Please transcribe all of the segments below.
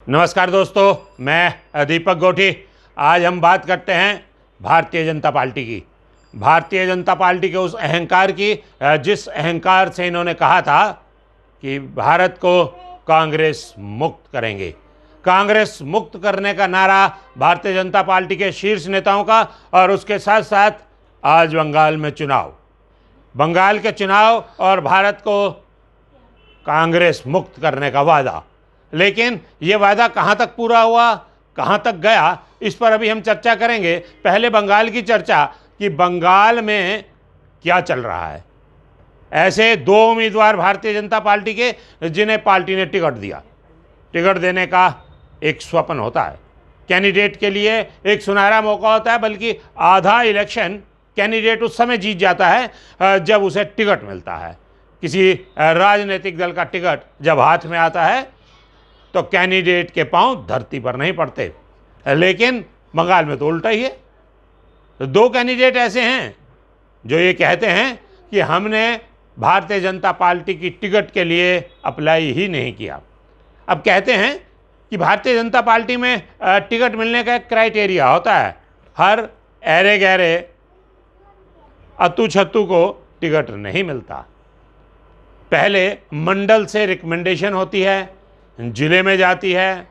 नमस्कार दोस्तों, मैं दीपक गोठी। आज हम बात करते हैं भारतीय जनता पार्टी की। भारतीय जनता पार्टी के उस अहंकार की, जिस अहंकार से इन्होंने कहा था कि भारत को कांग्रेस मुक्त करेंगे। कांग्रेस मुक्त करने का नारा भारतीय जनता पार्टी के शीर्ष नेताओं का, और उसके साथ साथ आज बंगाल में चुनाव, बंगाल के चुनाव और भारत को कांग्रेस मुक्त करने का वादा। लेकिन ये वादा कहाँ तक पूरा हुआ, कहाँ तक गया, इस पर अभी हम चर्चा करेंगे। पहले बंगाल की चर्चा कि बंगाल में क्या चल रहा है। ऐसे दो उम्मीदवार भारतीय जनता पार्टी के, जिन्हें पार्टी ने टिकट दिया। टिकट देने का एक स्वप्न होता है कैंडिडेट के लिए, एक सुनहरा मौका होता है। बल्कि आधा इलेक्शन कैंडिडेट उस समय जीत जाता है जब उसे टिकट मिलता है। किसी राजनीतिक दल का टिकट जब हाथ में आता है तो कैंडिडेट के पांव धरती पर नहीं पड़ते। लेकिन बंगाल में तो उल्टा ही है। दो कैंडिडेट ऐसे हैं जो ये कहते हैं कि हमने भारतीय जनता पार्टी की टिकट के लिए अप्लाई ही नहीं किया। अब कहते हैं कि भारतीय जनता पार्टी में टिकट मिलने का एक क्राइटेरिया होता है। हर ऐरे गहरे अतु छत्तू को टिकट नहीं मिलता। पहले मंडल से रिकमेंडेशन होती है, जिले में जाती है,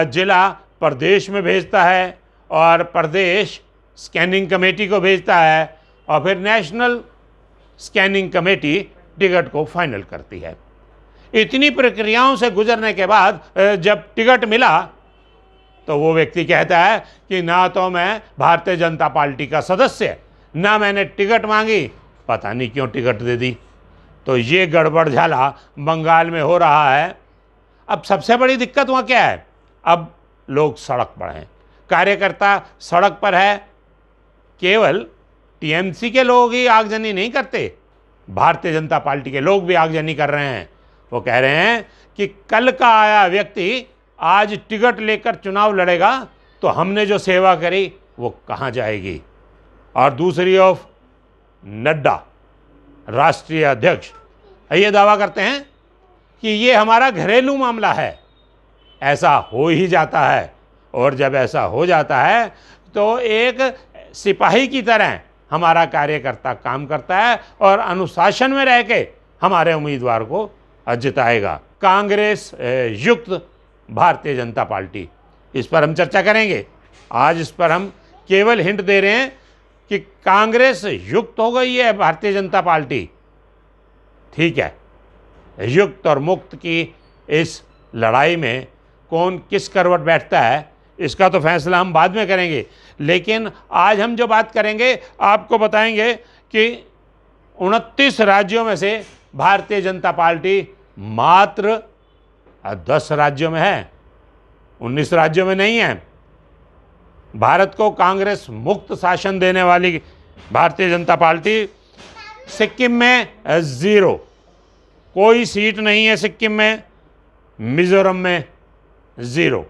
जिला प्रदेश में भेजता है, और प्रदेश स्कैनिंग कमेटी को भेजता है, और फिर नेशनल स्कैनिंग कमेटी टिकट को फाइनल करती है। इतनी प्रक्रियाओं से गुजरने के बाद जब टिकट मिला तो वो व्यक्ति कहता है कि ना तो मैं भारतीय जनता पार्टी का सदस्य, ना मैंने टिकट मांगी, पता नहीं क्यों टिकट दे दी। तो ये गड़बड़ झाला बंगाल में हो रहा है। अब सबसे बड़ी दिक्कत वहाँ क्या है? अब लोग सड़क पर हैं, कार्यकर्ता सड़क पर है। केवल टीएमसी के लोग ही आगजनी नहीं करते, भारतीय जनता पार्टी के लोग भी आगजनी कर रहे हैं। वो कह रहे हैं कि कल का आया व्यक्ति आज टिकट लेकर चुनाव लड़ेगा तो हमने जो सेवा करी वो कहाँ जाएगी। और दूसरी ओर नड्डा, राष्ट्रीय अध्यक्ष, ये दावा करते हैं कि ये हमारा घरेलू मामला है। ऐसा हो ही जाता है, और जब ऐसा हो जाता है तो एक सिपाही की तरह हमारा कार्यकर्ता काम करता है और अनुशासन में रह के हमारे उम्मीदवार को जिताएगा। कांग्रेस युक्त भारतीय जनता पार्टी, इस पर हम चर्चा करेंगे। आज इस पर हम केवल हिंट दे रहे हैं कि कांग्रेस युक्त हो गई है भारतीय जनता पार्टी। ठीक है, युक्त और मुक्त की इस लड़ाई में कौन किस करवट बैठता है, इसका तो फैसला हम बाद में करेंगे। लेकिन आज हम जो बात करेंगे आपको बताएंगे कि 29 राज्यों में से भारतीय जनता पार्टी मात्र 10 राज्यों में है, 19 राज्यों में नहीं है। भारत को कांग्रेस मुक्त शासन देने वाली भारतीय जनता पार्टी सिक्किम में 0, कोई सीट नहीं है सिक्किम में। मिजोरम में 0,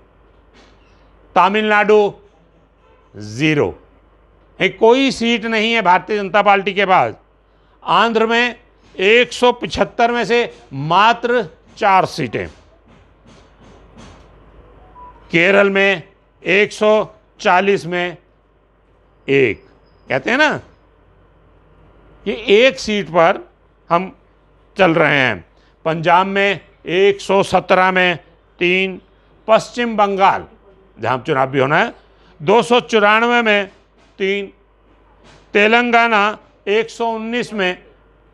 तमिलनाडु 0, कोई सीट नहीं है भारतीय जनता पार्टी के पास। आंध्र में 175 में से मात्र 4 सीटें। केरल में 140 में 1। कहते हैं ना कि एक सीट पर हम चल रहे हैं। पंजाब में 117 में 3, पश्चिम बंगाल जहाँ चुनाव भी होना है 294 में 3, तेलंगाना 119 में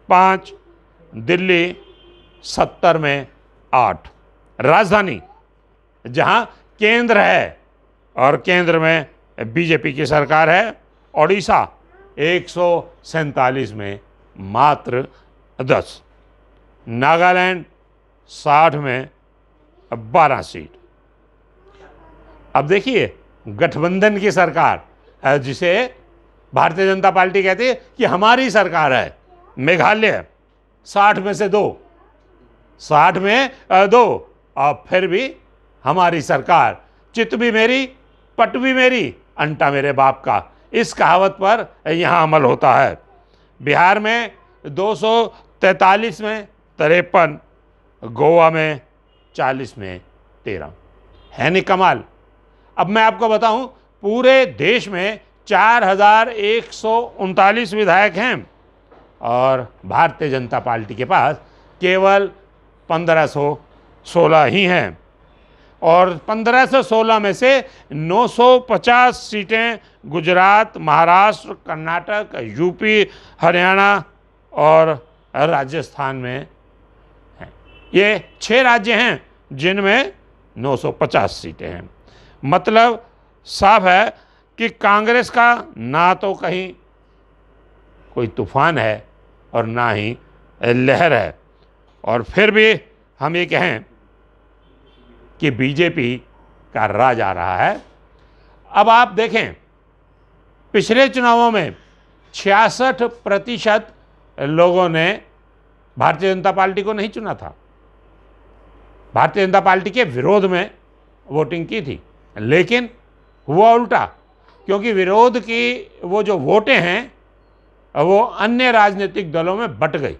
5, दिल्ली 70 में 8। राजधानी जहाँ केंद्र है और केंद्र में बीजेपी की सरकार है, ओडिशा 147 में मात्र 10। नागालैंड 60 में 12 सीट। अब देखिए, गठबंधन की सरकार, जिसे भारतीय जनता पार्टी कहती है कि हमारी सरकार है, मेघालय 60 में से 2, 60 में 2, और फिर भी हमारी सरकार। चित भी मेरी, पट भी मेरी, अंटा मेरे बाप का, इस कहावत पर यहाँ अमल होता है। बिहार में 243 में 53, गोवा में 40 में 13। है नहीं कमाल। अब मैं आपको बताऊं, पूरे देश में 4139 विधायक हैं और भारतीय जनता पार्टी के पास केवल 1516 ही हैं। और 1516 में से 950 सीटें गुजरात, महाराष्ट्र, कर्नाटक, यूपी, हरियाणा और राजस्थान में हैं। ये 6 राज्य हैं जिनमें 950 सीटें हैं। मतलब साफ है कि कांग्रेस का ना तो कहीं कोई तूफान है और ना ही लहर है। और फिर भी हम ये कहें कि बीजेपी का राज आ रहा है। अब आप देखें, पिछले चुनावों में 66% लोगों ने भारतीय जनता पार्टी को नहीं चुना था, भारतीय जनता पार्टी के विरोध में वोटिंग की थी। लेकिन हुआ उल्टा, क्योंकि विरोध की वो जो वोटें हैं वो अन्य राजनीतिक दलों में बट गई।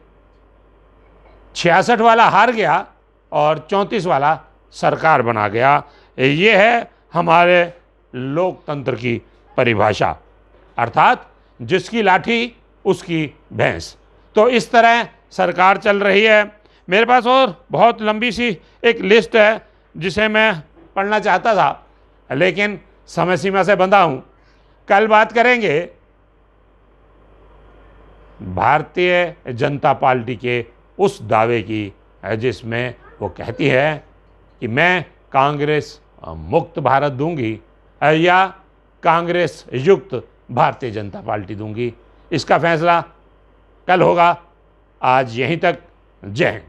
66 वाला हार गया और 34 वाला सरकार बना गया। ये है हमारे लोकतंत्र की परिभाषा, अर्थात जिसकी लाठी उसकी भैंस। तो इस तरह सरकार चल रही है। मेरे पास और बहुत लंबी सी एक लिस्ट है जिसे मैं पढ़ना चाहता था, लेकिन समय सीमा से बंधा हूँ। कल बात करेंगे भारतीय जनता पार्टी के उस दावे की जिसमें वो कहती है कि मैं कांग्रेस मुक्त भारत दूंगी या कांग्रेस युक्त भारतीय जनता पार्टी दूंगी। इसका फैसला कल होगा। आज यहीं तक। जय हिंद।